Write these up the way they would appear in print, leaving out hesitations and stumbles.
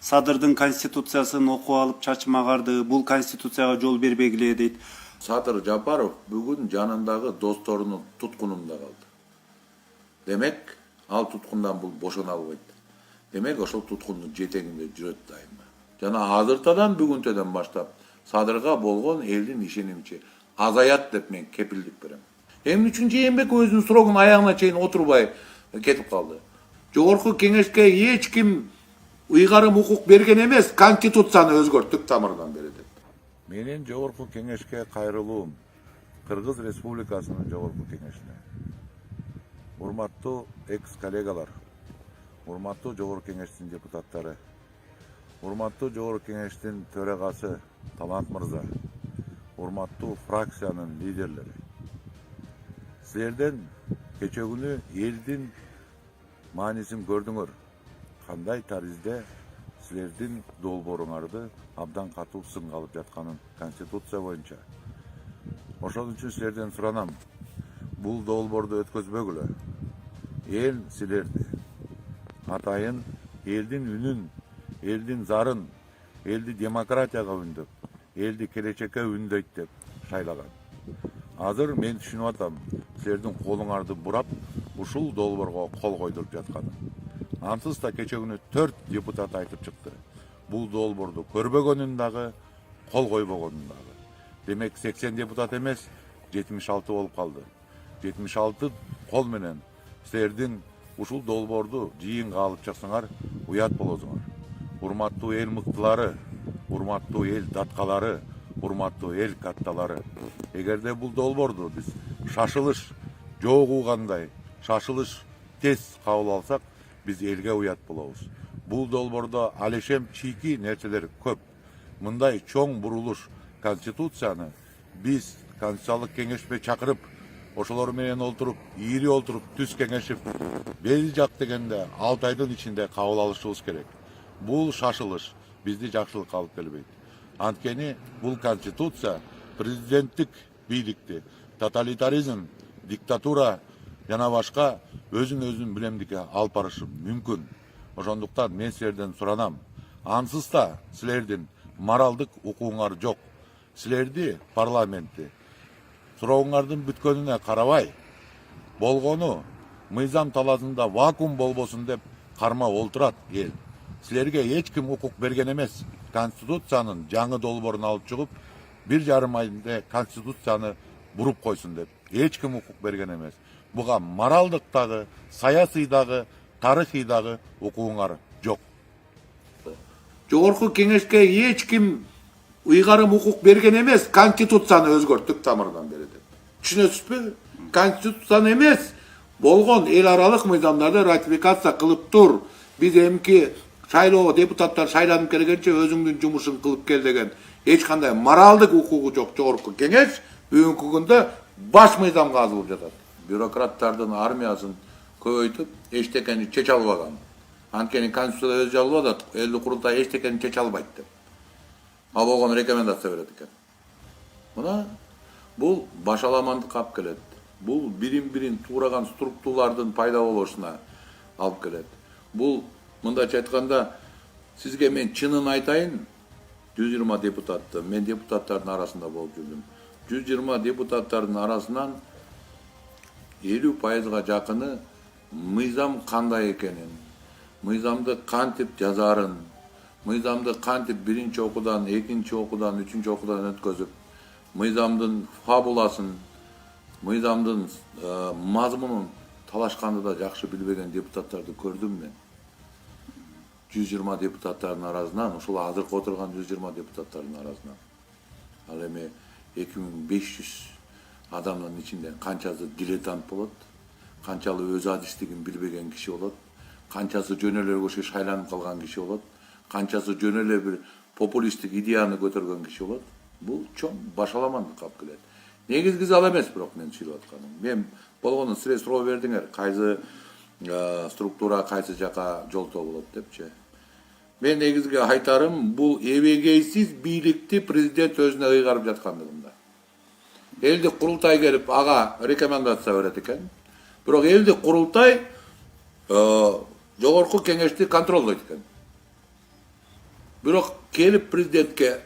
Садырдын конституциясын окуп алып чачым агарды. Бул конституцияга жол бербегиле дейт. Садыр Жапаров бүгүн жанындагы досторунун туткунунда калды. Демек, ал туткундан бул бошоно албайт. Демек, ошол туткундун жетегинде жүрөт дайыма. Жана азыртадан бүгүнтөдөн баштап Садырга болгон элдин ишенимчи азаят деп мен кепилдик берем. Эмне үчүн Жээнбеков өзүнүн срогун аягына чейин отурбай кетип калды? Жогорку кеңешке эч ким ыйгарым укук берген эмес, конституцияны өзгөрттүк тамырдан бери деп. Менин жогорку кеңешке кайрылуум Кыргыз Республикасынын жогорку кеңешине. Урматтуу экс-коллегалар, урматтуу жогорку кеңештин депутаттары, урматтуу жогорку кеңештин төрагасы Талант мырза, урматтуу фракциянын лидерлери. Силерден кече күнү элдин маанисин көрдүңөр. Кандай таризде силердин долбооруңарды абдан катуу сынга алып жатканын конституция боюнча. Ошол үчүн силерден суранам, бул долбоорду өткөзбөгүлө. Эл силерди атайын элдин үнүн, элдин зарын, элди демократияга үндөп, элди келечекке үндөйт деп шайлаган. Азыр мен түшүнүп атам, силердин колуңарды бурап, ушул долбоорго кол койдуруп жатканын. Ансыз да кече күнү 4 депутат айтып чыкты. Бул долбоорду көрбөгөнүн дагы, кол койбогонун дагы. Демек 80 депутат эмес, 76 болуп калды. 76 кол менен силердин ушул долбоорду жыйынга алып чыксаңар, уят болосуңар. Урматтуу эл мыктылары, урматтуу эл даткалары, урматтуу эл катталары. Эгерде бул долбоорду биз шашылыш жок угандай, шашылыш тез кабыл алсак, биз элге уят болобуз. Бул долбоордо алешем чийки нерселер көп. Мындай чоң бурулуш конституцияны биз конституциялык кеңешпе чакырып, ошолор менен олтуруп, ийри олтуруп, түз кеңешип, бел жак дегенде 6 айдын ичинде кабыл алышыбыз керек. Бул шашылыш бизди жакшылыкка алып келбейт. Анткени бул конституция президенттик бийликти, тоталитаризм, диктатура жана башка өзүн билемдикке алып барышы мүмкүн. Ошондуктан мен силерден суранам. Ансыз да силердин моралдык укугуңар жок. Силерди парламентти сурооңардын бүткөнүнө карабай, болгону мыйзам талаасында вакуум болбосун деп кармап олтурат эл. Силерге эч ким укук берген эмес. Конституциянын жаңы долбоорун алып чыгып, 1,5 айда конституцияны буруп койсун деп. Эч ким укук берген эмес. Буга моралдык дагы, саясий дагы, тарыхый дагы укугуңар жок. Жогорку кеңешке эч ким ыйгарым укук берген эмес, конституцияны өзгөрттүк тамырдан бери деп. Түшүнөсүзбү? Конституцияны эмес, болгон эл аралык мыйзамдарды ратификация кылып тур. Биз эмки шайлоо депутаттар шайланып келгенче өзүңдүн жумушун кылып кел деген эч кандай моралдык укугу жок жогорку кеңеш бүгүнкү күндө баш мыйзамга азылып жатат. Бюрократтардын армиясын көбөйтүп, эчтекени чече албаган. Анткени конституция өзү алып атат, элдик курултай эчтекени чече албайт деп. Ал болгон рекомендация берет экен. Мына бул башаламандыкка алып келет. Бул бирин туураган структуралардын пайда болушуна алып келет. Бул мындайча айтканда, сизге мен чынын айтайын, 120 депутатты, мен депутаттардын арасында болуп жүрдүм. 120 депутаттардын арасынан 50%га жакыны мыйзам кандай экенин, мыйзамды кантип жазарын, мыйзамды кантип биринчи окуудан, экинчи окуудан, үчүнчү окуудан өткөзүп, мыйзамдын фабуласын, мыйзамдын мазмунун талашканды да жакшы билбеген депутаттарды көрдүм мен. 120 депутаттардын арасынан, ушул азыркы отурган 120 депутаттардын арасынан. Ал эми 2500 адамдын ичинде канчасы дилетант болот, канчалы өз адистигин билбеген киши болот, канчасы жөн эле көшкө шайланып калган киши болот, канчасы жөн эле бир популисттик идеяны көтөргөн киши болот. Бул чоң башаламандыкка алып келет. Негизгиси ал эмес, бирок мен сүйлөп атканым. Мен болгону силер суроо бердиңер, кайсы структура кайсы жака жолтоо болот депчи. Мен негизги айтарым, бул эбегейсиз бийликти президент өзүнө ыйгарып жаткандыгында. Элдик курултай келип ага рекомендация берет экен. Бирок элдик курултай жогорку кеңешти контролдойт экен. Бирок келип президентке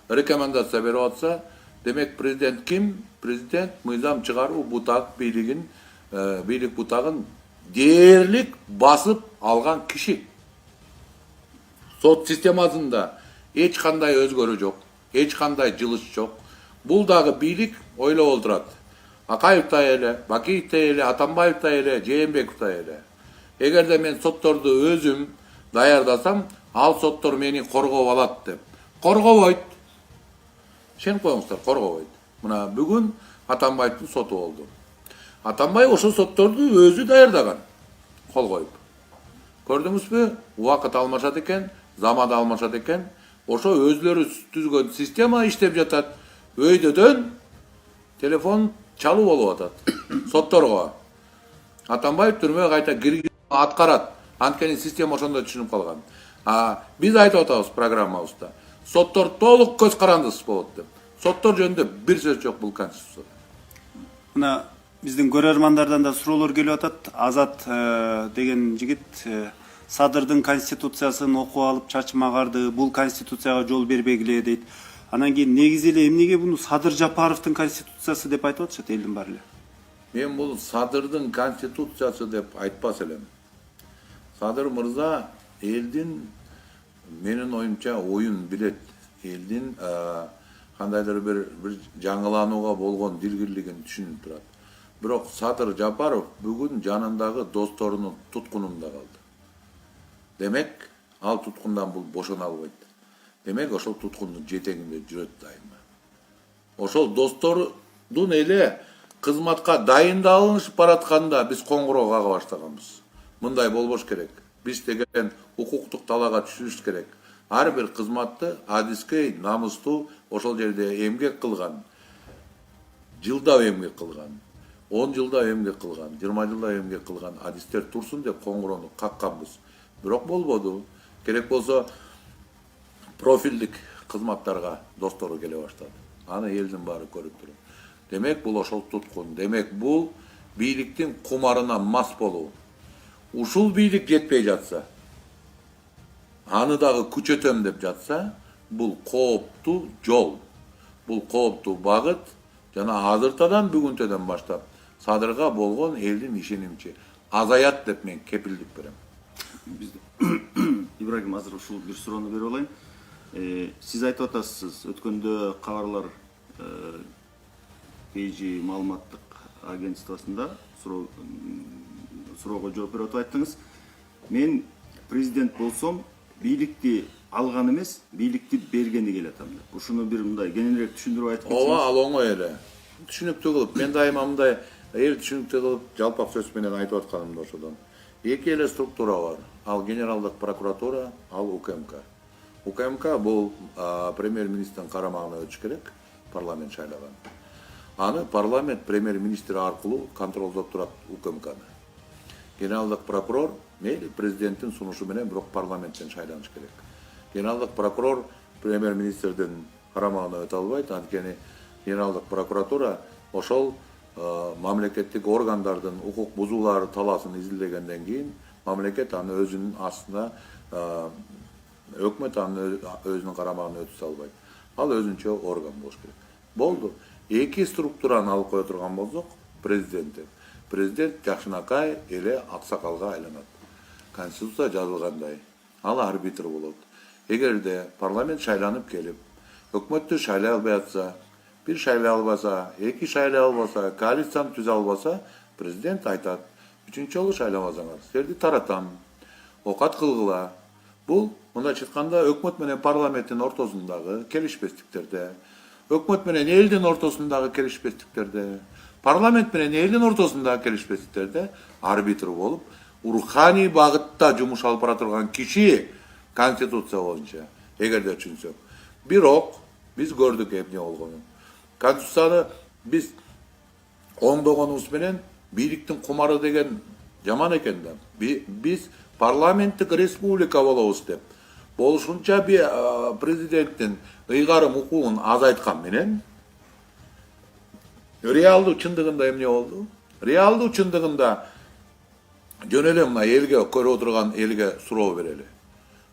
рекомендация берип атса, демек президент ким? Президент мыйзам чыгаруу бутак бийлик бутагын дээрлик басып алган киши. Сот системасында эч кандай өзгөрүү жок, эч кандай жылыш жок. Бул дагы бийлик ойлоп олтурат. Акаев да эле, Бакиев да эле, Атамбаев да эле, Жээнбеков да эле. Эгерде мен сотторду өзүм даярдасам, ал соттор мени коргоп алат деп. Коргобойт. Сен коюңуздар, коргобойт. Мына бүгүн Атамбаевдин соту болду. Атамбаев ошол сотторду өзү даярдаган. Кол коюп. Көрдүңүзбү? Убакыт алмашат экен, заман алмашат экен. Ошо өзлөрү түзгөн система иштеп жатат. Өйдөдөн телефон чалуу болуп атат. Сотторго. Атамбаев түрмөгө кайта киргизип аткарат. Анткени система ошондой түшүнүп калган. Биз айтып атабыз программабызда. Соттор толук көз карандысыз болот деп. Соттор жөнүндө бир сөз жок бул конституцияда. Мына биздин көрөрмандардан да суроолор келип атат. Азат деген жигит Садырдын конституциясын окуп алып чачмагарды, бул конституцияга жол бербегиле дейт. Анан кийин негизи эле эмнеге буну Садыр Жапаровдун конституциясы деп айтып атышат элдин баары эле? Мен бул Садырдын конституциясы деп айтпас элем. Садыр мырза элдин, менин оюмча, оюн билет. Элдин кандайдыр бир жаңыланууга болгон дилгирлигин түшүнүп турат. Бирок Садыр Жапаров бүгүн жанындагы досторунун туткунунда калды. Демек, ал туткундан бул бошоно албайт. Демек, ошол туткундун жетегинде жүрөт дайыма. Ошол достордун эле кызматка дайындалышып баратканда биз коңгуроо кага баштаганбыз. Мындай болбош керек. Биз деген укуктук талаага түшүшүбүз керек. Ар бир кызматты адискей, намыстуу ошол жерде эмгек кылган. Жылдап эмгек кылган. 10 жылда эмгек кылган, 20 жылда эмгек кылган адистер турсун деп коңгуроону какканбыз. Бирок болбоду. Керек болсо профилдик кызматтарга достору келе баштады. Аны элдин баары көрүп турат. Демек бул ошол туткун. Демек бул бийликтин кумарына мас болуу. Ушул бийлик жетпей жатса, аны дагы күчөтөм деп жатса, бул кооптуу жол. Бул кооптуу багыт жана азыртадан бүгүнтөдөн баштап Садырга болгон элдин ишенимчи азаят деп мен кепилдик берем. Ибрагим, азыр ушул бир суроону берип алайын. Сиз айтып атасыз, өткөндө кабарлар PG маалыматтык агентствосунда суроого жооп берип атып айттыңыз. Мен президент болсом, бийликти алган эмес, бийликти бергени келатам деп. Ушуну бир мындай кененирээк түшүндүрүп айтып кетсеңиз. Ооба, ал оңой эле. Түшүнүктүү кылып, мен дайыма мындай түшүнүктүү кылып жалпак сөз менен айтып атканымда ошодон. Эки эле структура бар. Ал генералдык прокуратура, ал УКМК. УКМК бул премьер-министрдин карамагына өтүш керек, парламент шайлаган. Аны парламент премьер-министри аркылуу контролдоп турат УКМКны. Генералдык прокурор мейли президенттин сунушу менен бирок парламенттен шайланыш керек. Генералдык прокурор премьер-министрдин карамагына өтө албайт, анткени генералдык прокуратура ошол мамлекеттик органдардын укук бузуулары талаасын изилдегенден кийин мамлекет аны өзүнүн астына, өкмөт аны өзүнүн карамагына өткөзө албайт. Ал өзүнчө орган болуш керек. Болду. Эки структураны алып кое турган болсок, президент жакшынакай эле аксакалга айланат. Конституция жазылгандай, ал арбитр болот. Эгерде парламент шайланып келип, өкмөттү шайлай албай атса, бир шайлай албаса, эки шайлай албаса, коалицияны түзө албаса, президент айтат: "Үчүнчү жолу шайламасаңар, силерди таратам, окат кылгыла." Бул мындайча айтканда өкмөт менен парламенттин ортосундагы келишпестиктерде, өкмөт менен элдин ортосундагы келишпестиктерде, парламент менен элдин ортосундагы келишпестиктерде арбитр болуп, руханий багытта жумуш алып бара турган киши конституция боюнча, эгерде түшүнсөк. Бирок биз көрдүк эмне болгонун. Конституцияны биз оңдогонубуз менен бийликтин кумары деген жаман экен да. Биз парламенттик республика болобуз деп болушунча президенттин ыйгарым укугун азайткан менен реалдуу чындыгында эмне болду? Реалдуу чындыгында жөн эле мына элге көрүп отурган элге суроо берели.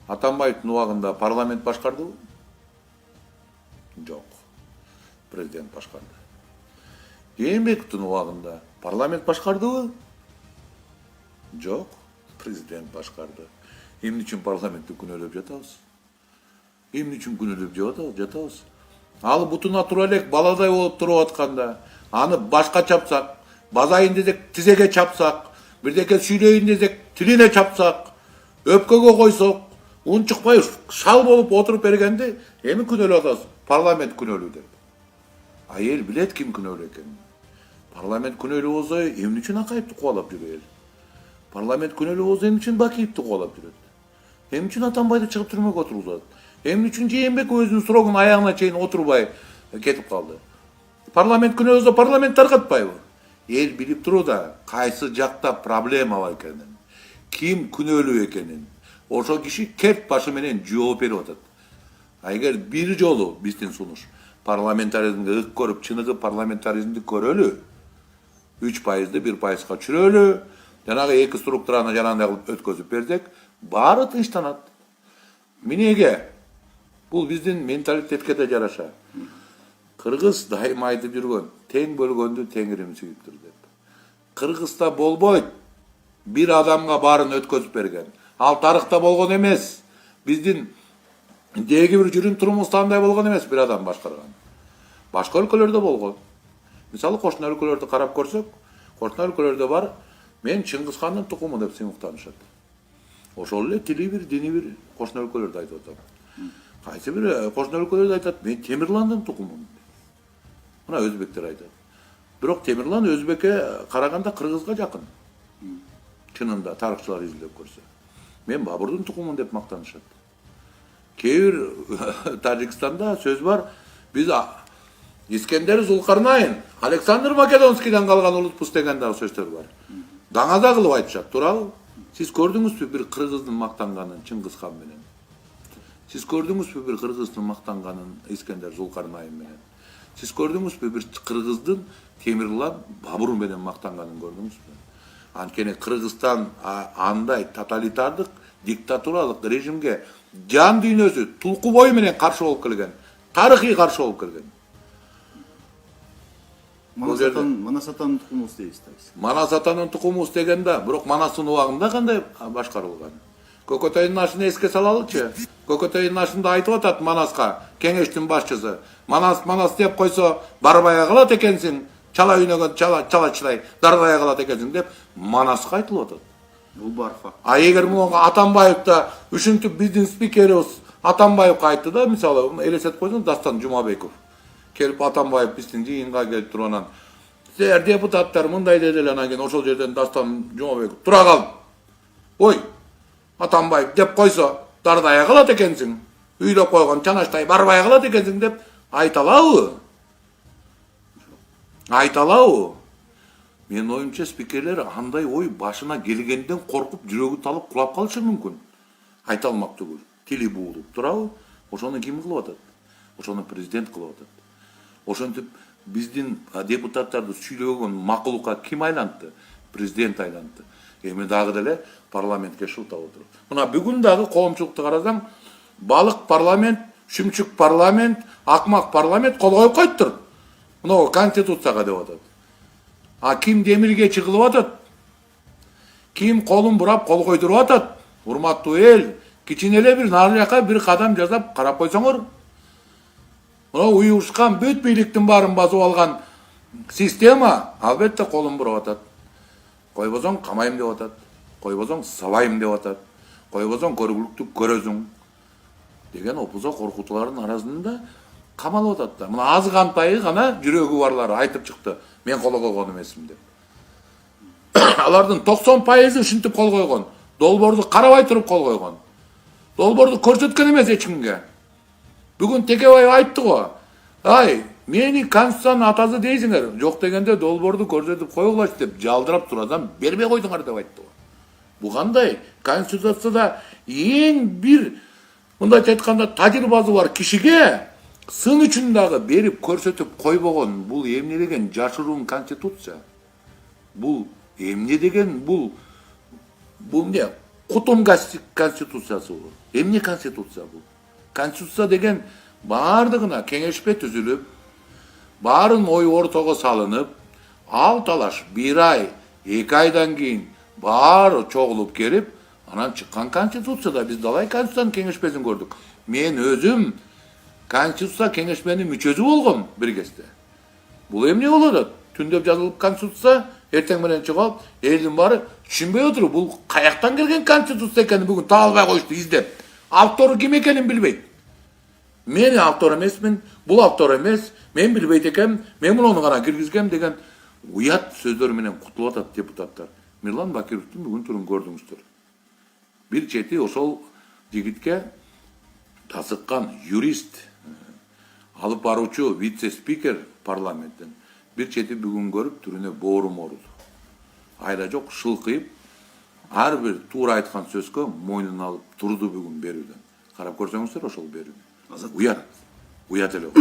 Атамбаевдин убагында парламент башкардыбы? Жок. Президент башкарды. Жээнбековдун убагында парламент башкардыбы? Жок. Президент башкарды. Эмне үчүн парламентти күнөөлөп жатабыз? Эмне үчүн күнөөлөп жатабыз? Ал бутуна тура элек баладай болуп туруп атканда, аны башка чапсак, базайын десек тизеге чапсак, бирдеке сүйлөйүн десек тилине чапсак, өпкөгө койсок, ун чыкпай шал болуп отуруп бергенди, эми күнөөлөп атабыз. Парламент күнөөлүү деп. А эл билет ким күнөөлүү экенин. Парламент күнөөлүү болсо эмне үчүн Акаевди кубалап жүрөт эл? Парламент күнөөлүү болсо эмне үчүн Бакиевди кубалап жүрөт? Эмне үчүн Атамбайды чыгып түрмөгө отургузат? Эмне үчүн Жээнбеков өзүнүн срогун аягына чейин отурбай кетип калды? Парламент күнөө болсо парламент таркатпайбы? Эл билип туруу да кайсы жакта проблема бар экенин, ким күнөөлүү экенин, ошол киши керт башы менен жооп берип атат. А эгер бир жолу биздин сунуш парламентаризмге ык көрүп, чыныгы парламентаризмди көрөлү, 3%ды 1%га чүрөлү, жанагы эки структураны жанагындай кылып өткөзүп берсек, баары тынчтанат. Минеге бул биздин менталитетке да жараша. Кыргыз дайыма айтып жүргөн, тең бөлгөндү теңирим сүйүптүр деп. Кыргызда болбойт. Бир адамга баарын өткөзүп берген. Ал тарыхта болгон эмес. Биздин деги бир жүрүм турумубузда андай болгон эмес, бир адам башкарган. Башка өлкөлөрдө болгон. Мисалы кошуна өлкөлөрдү карап көрсөк, кошуна өлкөлөрдө бар, мен Чыңгыз хандын тукуму деп сыймыктанышат. Ошол эле тили бир, дини бир кошуна өлкөлөрдө айтып атам. Кайсы бир кошуна өлкөлөрдө айтат, мен Темирландын тукумумун. Мына өзбектер айтат. Бирок Темирлан өзбекке караганда кыргызга жакын. Чынында тарыхчылар изилдеп көрсө. Мен Бабурдун тукумумун деп мактанышат. Кээ бир Тажикстанда сөз бар, биз Искендер Зулкарнайын, Александр Македонскийден калган улутпуз деген дагы сөздөр бар. Даңаза кылып айтышат, туурабы? Сиз көрдүңүзбү бир кыргыздын мактанганын Чыңгыз хан менен? Сиз көрдүңүзбү бир кыргыздын мактанганын Искендер Зулкарнайын менен? Сиз көрдүңүзбү бир кыргыздын Темирлан Бабур менен мактанганын көрдүңүзбү? Анткени Кыргызстан андай тоталитардык, диктатуралык режимге жан дүйнөсү тулку бою менен каршы болуп келген. Тарыхый каршы болуп келген. Манас атанын тукумубуз дейбиз. Манас атанын тукумубуз дегенде, бирок Манастын убагында кандай башкарылган? Көкөтөйдүн ашын эске салалычы. Көкөтөйдүн ашында айтып атат Манаска, кеңештин башчысы. Манас деп койсо барбай калат экенсиң, чала үйнөгөн чалачылай дарбай калат экенсиң деп Манаска айтылып атат. Бул бар факт. А эгер муну Атамбаев да ушинтип биздин спикерибиз Атамбаевка айтты да, мисалы элестетип койсоң Дастан Жумабеков келип Атамбаев биздин жыйынга келип турганан, силер депутаттар мындай деди эле, анан кийин ошол жерден Дастан Жумабеков тура кал. Ой, Атамбаев деп койсо дардая калат экенсиң, үйлөп койгон чанаштай барбай калат экенсиң деп айта алабы? Айта алабы? Менин оюмча спикерлер андай ой башына келгенден коркуп жүрөгү талып кулап калышы мүмкүн. Айта алмак түгүл, тили буулуп турабы? Ошону ким кылып атат? Ошону президент кылып атат. Ошентип биздин депутаттарды сүйлөгөн макулукка ким айлантты? Президент айлантты. Эми дагы деле парламентке шылтап отуруп. Мына бүгүн дагы коомчулукту карасаң, балык парламент, шүмчүк парламент, акмак парламент кол коюп койуптур. Мына конституцияга деп атат. А ким демирге чыгылып атат? Ким колун бурап кол койдуруп атат? Урматтуу эл, кичине эле бир нары жака бир кадам жасап карап койсоңор. Мына уюшкан бүт бийликтин баарын басып алган система албетте колун буруп атат. Койбосоң камайм деп атат. Койбосоң сабайм деп атат. Койбосоң көргүлүктү көрөсүң деген опузо коркутуулардын арасында камалып атат да. Мына аз кантайы гана жүрөгү барлар айтып чыкты. Мен кол койгон эмесмин деп. Алардын 90% ушинтип кол койгон. Долбоорду карабай туруп кол койгон. Долбоорду көрсөткөн эмес эч кимге. Бүгүн Текебаев айтты го. Ай, мени конституциянын атасы дейсиңер. Жок дегенде долбоорду көрсөтүп койгулачы деп жалдырап турадан бербей койдуңар деп айтты го. Бу кандай? Конституцияда эң бир мындайча айтканда тажрыйбасы бар кишиге сын үчүн дагы берип көрсөтүп койбогон. Бул эмне деген жашыруун конституция? Бул эмне деген бул эмне? Кутум конституциясы бул. Эмне конституция бул? Конституция деген бардыгына кеңешпе түзүлүп, баарын ой ортого салынып, ал талаш 1 ай, 2 айдан кийин баары чогулуп келип, анан чыккан конституцияда биз далай конституциянын кеңешпесин көрдүк. Мен өзүм конституция кеңешменин мүчөсү болгом бир кезде. Бул эмне болуп атат? Түндөп жазылып конституция, эртең менен чыгып, элдин баары түшүнбөй отуруп, бул каяктан келген конституция экенин бүгүн таба албай коюшту издеп. Автору ким экенин билбейт. Мен автор эмесмин, бул автор эмес, мен билбейт экем, мен муну гана киргизгем деген уят сөздөр менен кутулуп атат депутаттар. Мирлан Бакировдун бүгүн турун көрдүңүздөр. Бир чети ошол жигитке тасыккан юрист, алып баруучу вице-спикер парламенттен бир чети бүгүн көрүп түрүнө боорум ооруду. Айла жок, шылкыйып, ар бир туура айткан сөзгө мойнун алып турду бүгүн берүүдөн. Карап көрсөңүздөр ошол берүүнү. Уят эле.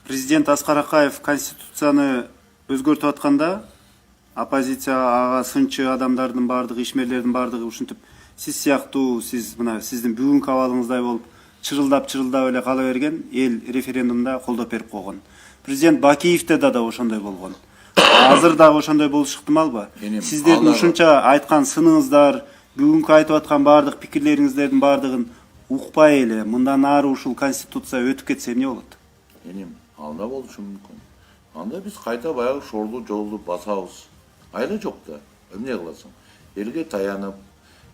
Президент Аскар Акаев конституцияны өзгөртүп атканда оппозиция ага сынчы адамдардын бардыгы, ишмерлердин бардыгы ушинтип сиз сыяктуу, сиз мына сиздин бүгүнкү абалыңыздай болуп чырылдап эле кала берген эл референдумда колдоп берип койгон. Президент Бакиевде да ошондой болгон. Азыр дагы ошондой болуш ыктымалбы? Сиздердин ушунча айткан сыныңыздар, бүгүнкү айтып аткан бардык пикирлериңиздердин бардыгын укпай эле мындан ары ушул конституция өтүп кетсе эмне болот? Анда болушу мүмкүн. Анда биз кайта баягы шорлуу жолду басабыз. Айла жок да. Эмне кыласың? Элге таянып,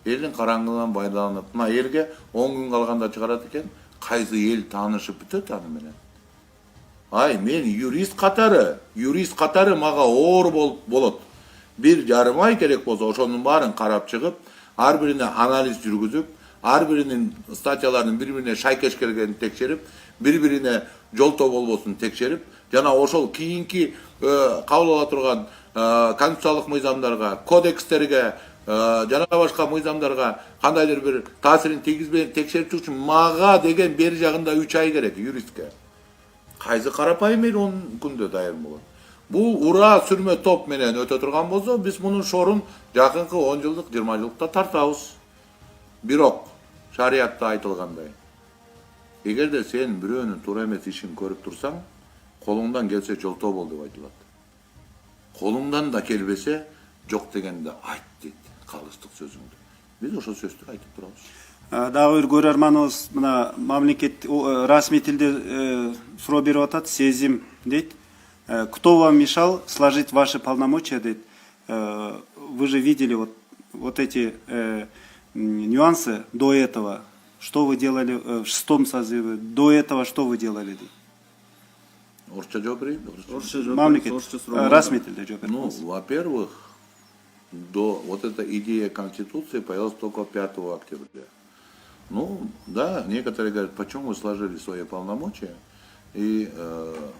элдин караңгылыгынан байланып, мына элге 10 күн калганда чыгарат экен, кайсы эл таанышып бүтөт аны менен. Ай, мен юрист катары мага оор болот. 1,5 ай керек болсо ошонун баарын карап чыгып, ар бирине анализ жүргүзүп, ар биринин статьяларынын бири-бирине шайкеш келгенин текшерип, бири-бирине жолтоо болбосун текшерип, жана ошол кийинки кабыл ала турган конституциялык мыйзамдарга, кодекстерге, жана башка мыйзамдарга кандайдыр бир таасирин тийгизбеген текшерип чыгыш үчүн мага деген бери жагында 3 ай керек юристке. Кайсы карапайым эл 10 күндө дайын болот. Бул ура сүрмө топ менен өтө турган болсо, биз мунун шорун жакынкы 10 жылдык, 20 жылдыкта тартабыз. Бирок шариятта айтылгандай, эгерде сен бирөөнүн туура эмес ишин көрүп турсаң, колуңдан келсе жолтоо бол деп айтылат. Колуңдан да келбесе, жок дегенде айт дейт калыстык сөзүңдү. Биз ошол сөздү айтып турабыз. Дагы бир көрөрманыбыз мына мамлекет расмий тилде суроо берип атат, Сезим дейт. Кто вам мешал сложить ваши полномочия, дейт. Вы же видели вот эти нюансы до этого. Что вы делали в 6-м созыве? До этого что вы делали? Орысча жооп берейин. Мамлекет расмий тилде жооп Ну, бериңиз. во-первых, вот эта идея Конституции появилась только 5 октября. Ну, да, некоторые говорят, почему вы сложили свои полномочия и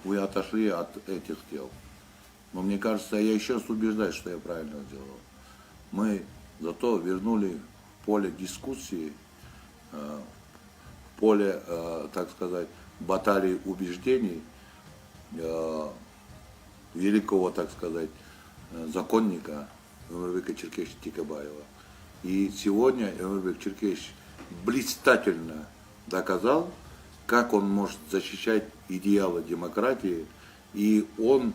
вы отошли от этих дел. Но мне кажется, я еще раз убеждаюсь, что я правильно сделал. Мы зато вернули поле дискуссии, поле, так сказать, баталии убеждений великого, так сказать, законника Эмирбека Черкесовича Текебаева. И сегодня Эмирбек Черкесович блистательно доказал, как он может защищать идеалы демократии, и он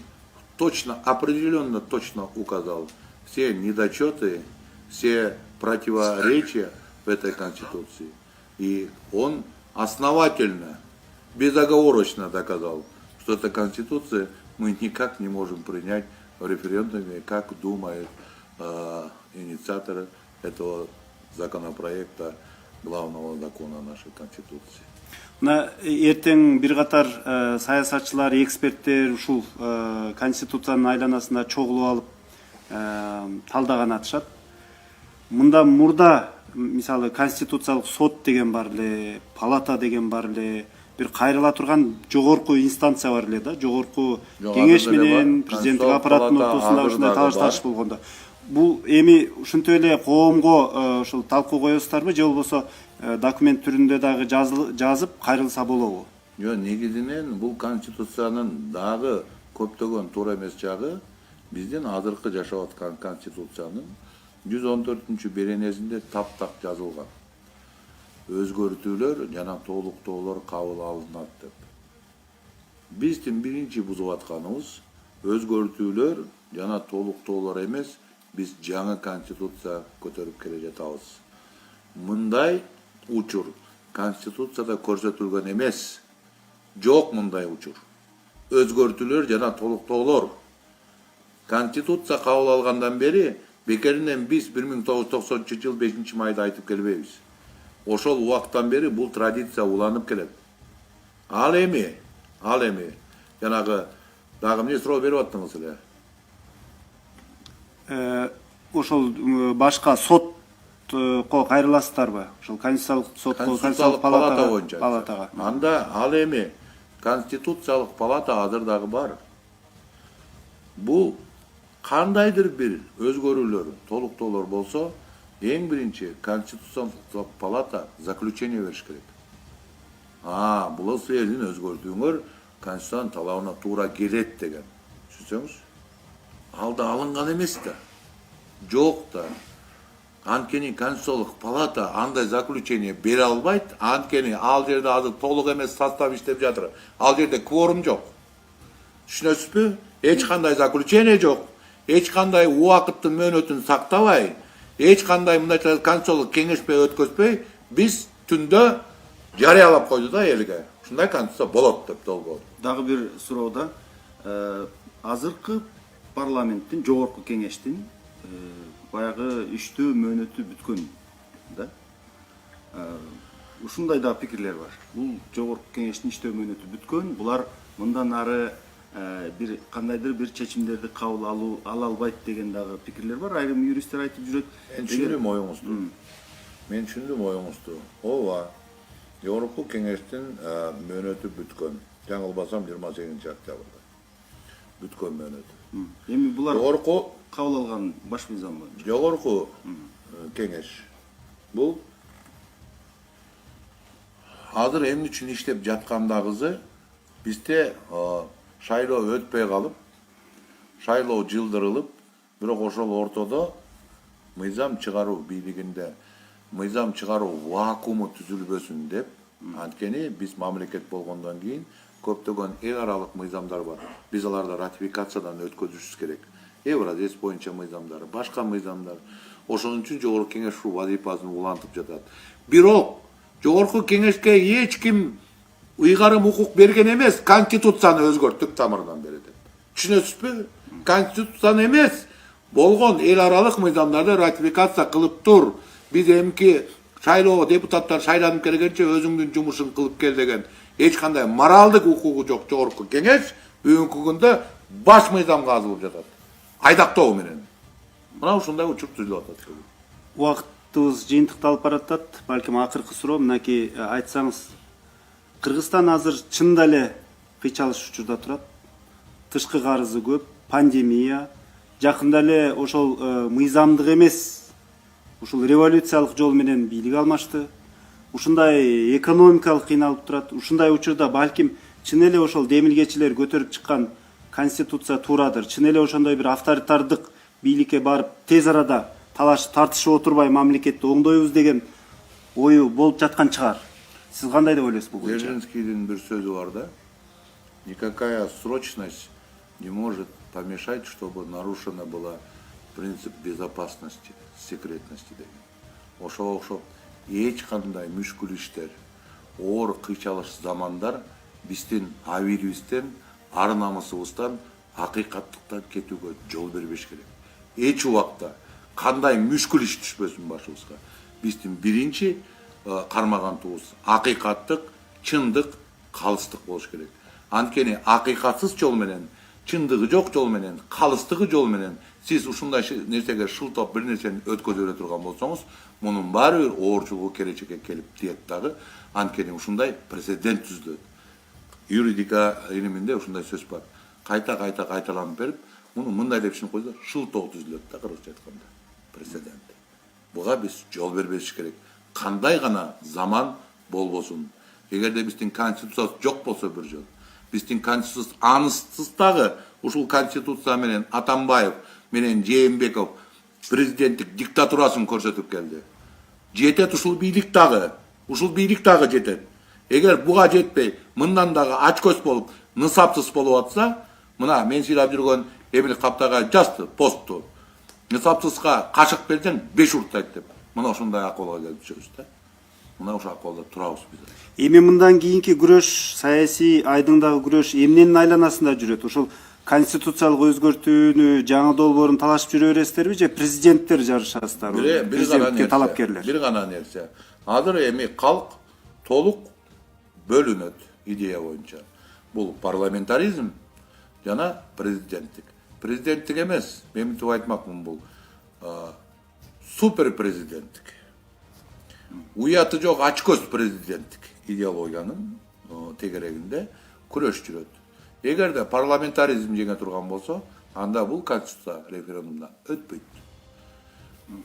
точно, определенно точно указал все недочеты, все противоречия в этой Конституции. И он основательно, безоговорочно доказал, что эта Конституция мы никак не можем принять в референдуме, как думают инициаторы этого законопроекта, главного закона нашей Конституции. Эртең бир катар саясатчылар, эксперттер ушул Конституциянын айланасында чогулуп алып талдаган атышат. Мында мурда мисалы конституциялык сот деген бар эле, палата деген бар эле, бир кайрыла турган жогорку инстанция бар эле да, жогорку кеңеш менен президенттик аппараттын ортосунда ушундай талаш болгондо. Бул эми ушинтип эле коомго ушул талкуу коесуздарбы, же болбосо документ түрүндө дагы жазып кайрылса болобу? Негизинен бул Конституциянын дагы көптөгөн туура эмес жагы, биздин азыркы жашап аткан конституциянын 114-беренесинде таптак жазылган. Өзгөртүүлөр жана толуктоолор кабыл алынат деп. Биздин биринчи бузуп атканыбыз өзгөртүүлөр жана толуктоолор эмес, биз жаңы конституция көтөрүп келе жатабыз. Мындай учур конституцияда көрсөтүлгөн эмес. Жок мындай учур. Өзгөртүүлөр жана толуктоолор. Конституция кабыл алгандан бери бекеринен биз 1990-жыл 5-майда айтып келбейбиз. Ошол убакыттан бери бул традиция уланып келет. Ал эми жанагы дагы эмне суроо берип аттыңыз эле? Ошол башка сотко кайрыласыздарбы? Ошол конституциялык сотко, Конституциялык палата боюнча. палатага. Анда ал эми конституциялык палата азыр дагы бар. Бул кандайдыр бир өзгөрүүлөр, толуктоолор болсо, эң биринчи конституциялык палата заключение бериш керек. Бул силердин өзгөртүүңөр конституциянын талабына туура келет деген. Түшүнсөңүз? Ал да алынган эмес да. Жок да. Анткени конституциялык палата андай заключение бере албайт, анткени ал жерде азыр толук эмес состав иштеп жатыр. Ал жерде кворум жок. Түшүнөсүзбү? Эч кандай заключение жок. Эч кандай убакыттын мөөнөтүн сактабай, эч кандай мындайча конституциялык кеңешпе өткөзбөй, биз түндө жарыялап койду да элге. Ушундай конституция болот деп долбоор. Дагы бир суроодо азыркы парламенттин, жогорку кеңештин баягы иштөө мөөнөтү бүткөн да. Ушундай да пикирлер бар. Бул жогорку кеңештин иштөө мөөнөтү бүткөн, булар мындан ары бир кандайдыр бир чечимдерди кабыл ала албайт деген дагы пикирлер бар. Айрым юристтер айтып жүрөт. Мен түшүндүм оюңузду. Ооба. Жогорку кеңештин мөөнөтү бүткөн. Жаңылбасам 28-октябрда. Бүткөн мөөнөтү. Эми булар Жогорку кабыл алган баш мыйзам боюнча. Жогорку кеңеш. Бул азыр эмне үчүн иштеп жаткандагысы бизде шайлоо өтпөй калып, шайлоо жылдырылып, бирок ошол ортодо мыйзам чыгаруу бийлигинде мыйзам чыгаруу вакууму түзүлбөсүн деп, анткени биз мамлекет болгондон кийин көптөгөн эл аралык мыйзамдар бар. Биз аларды ратификациядан өткөзүшүбүз керек. Евразес боюнча мыйзамдар, башка мыйзамдар. Ошон үчүн жогорку кеңеш ушул вазифасын улантып жатат. Бирок жогорку кеңешке эч ким ыйгарым укук берген эмес, конституцияны өзгөрттүк тамырынан бери деп. Түшүнөсүзбү? Конституцияны эмес, болгон эл аралык мыйзамдарды ратификация кылып тур. Биз эмки шайлоо депутаттар шайланып келгенче өзүңдүн жумушун кылып кел деген эч кандай моралдык укугу жок жогорку кеңеш бүгүнкү күндө баш мыйзамга азылып жатат. Айдактоо менен. Мына ушундай учур түзүлүп атат. Убактыбыз жыйынтыкталып баратат. Балким акыркы суроо мынакей айтсаңыз. Кыргызстан азыр чында эле кыйчалыш учурда турат. Тышкы карызы көп, пандемия, жакында эле ошол мыйзамдык эмес, ушул революциялык жол менен бийлик алмашты. Ушундай экономикалык кыйналып турат. Ушундай учурда балким чын эле ошол демилгечилер көтөрүп чыккан конституция туурадыр. Чын эле ошондой бир авторитардык бийликке барып тез арада тартышып отурбай мамлекетти оңдойбуз деген ою болуп жаткан чыгар. Сиз кандай деп ойлойсуз бул боюнча? Дзержинскийдин бир сөзү бар да. Никакая срочность не может помешать, чтобы нарушена была принцип безопасности, секретности деген. Ошого окшоп эч кандай мүшкүл иштер, оор кыйчалыш замандар биздин абийибизден, ар намысыбыздан, акыйкаттыктан кетүүгө жол бербеш керек. Эч убакта кандай мүшкүл иш түшпөсүн башыбызга. Биздин биринчи кармагандыгыбыз акыйкаттык, чындык, калыстык болуш керек. Анткени акыйкатсыз жол менен, чындыгы жок жол менен, калыстыгы жол менен сиз ушундай нерсеге шылтап бир нерсени өткөзө бере турган болсоңуз, мунун баары бир оорчулугу келечекке келип тиет дагы. Анткени ушундай прецедент түзүлөт. Юридика илиминде ушундай сөз бар. Кайталанып берип, муну мындай деп түшүнүп койсо, шылтоо түзүлөт да кыргызча айтканда. Прецедент. Буга биз жол бербеш керек. Кандай гана заман болбосун. Эгерде биздин конституция жок болсо бир жол, биздин конституция анысыз дагы ушул конституция менен Атамбаев менен Жээнбеков президенттик диктатурасын көрсөтүп келди. Жетет ушул бийлик дагы жетет. Эгер буга жетпей, мындан дагы ачкөз болуп, нысапсыз болуп атса, мына мен сыйлап жүргөн Эмил Каптагай жазды постту. Нысапсызга кашык берсең 5 уртайт деп. Мына ошондой акыбалга келип жүрөбүз да. Мына ошол акыбалда турабыз биз. Эми мындан кийинки күрөш, саясий айдыңдагы күрөш эмненин айланасында жүрөт? Ошол конституциялык өзгөртүүнү, жаңы долбоорун талашып жүрө бересиздерби же президенттер жарышасыздарбы? Президентке талапкерлер. Бир гана нерсе. Азыр эми калк толук бөлүнөт идея боюнча. Бул парламентаризм жана президенттик. Президенттик эмес, мен мынтип айтмакмын, бул супер президенттик. Уяты жок ачкөз президенттик идеологиянын тегерегинде күрөш жүрөт. Эгерде парламентаризм жеңе турган болсо, анда бул конституция референдумда өтпөйт.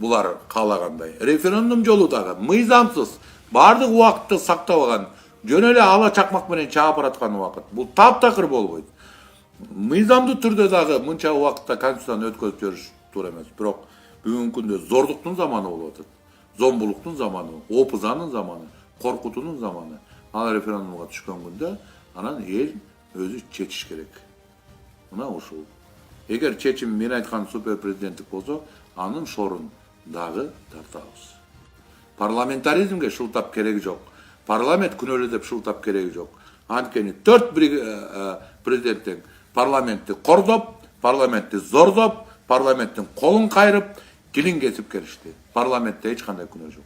Булар каалагандай. Референдум жолу дагы мыйзамсыз, бардык убакытты сактап алган, жөн эле ала чакмак менен чаап бараткан убакыт. Бул таптакыр болбойт. Мыйзамдуу түрдө дагы мынча убакытта конституцияны өткөзүп жүрүш туура эмес. Бирок бүгүнкү күндө зордуктун заманы болуп атат. Зомбулуктун заманы, опузанын заманы, коркутуунун заманы. Ал референдумга түшкөн күндө анан эл өзү чечиш керек. Мына ушул. Эгер чечим мен айткан супер президенттик болсо, анын шорун дагы тартабыз. Парламентаризмге шылтап кереги жок. Парламент күнөөлө деп шылтап кереги жок. Анткени 4 президенттин парламентти кордоп, парламентти зордоп, парламенттин колун кайрып, тилин кесип келишти. Парламентте эч кандай күнөө жок.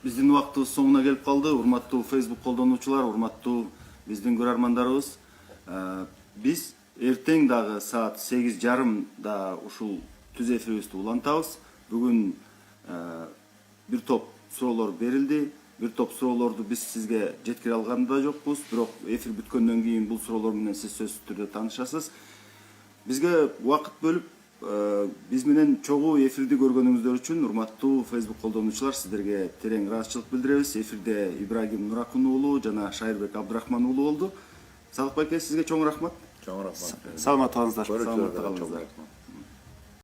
Биздин убактыбыз соңуна келип калды. Урматтуу Facebook колдонуучулар, урматтуу биздин көрөрмандарыбыз. Биз эртең дагы саат 8:30 ушул түз эфирибизди улантабыз. Бүгүн бир топ суроолор берилди. Бир топ суроолорду биз сизге жеткире алган да жокпуз. Бирок эфир бүткөндөн кийин бул суроолор менен сиз сөзсүз түрдө таанышасыз. Бизге убакыт бөлүп, биз менен чогуу эфирди көргөнүңүздөр үчүн урматтуу Facebook колдонуучулар, сиздерге терең ыраазычылык билдиребиз. Эфирде Ибрагим Нуракун уулу жана Шайырбек Абдырахман уулу болду. Садык байке, сизге чоң рахмат. Чоң рахмат. Саламат болуңуздар. Саламат болуңуздар.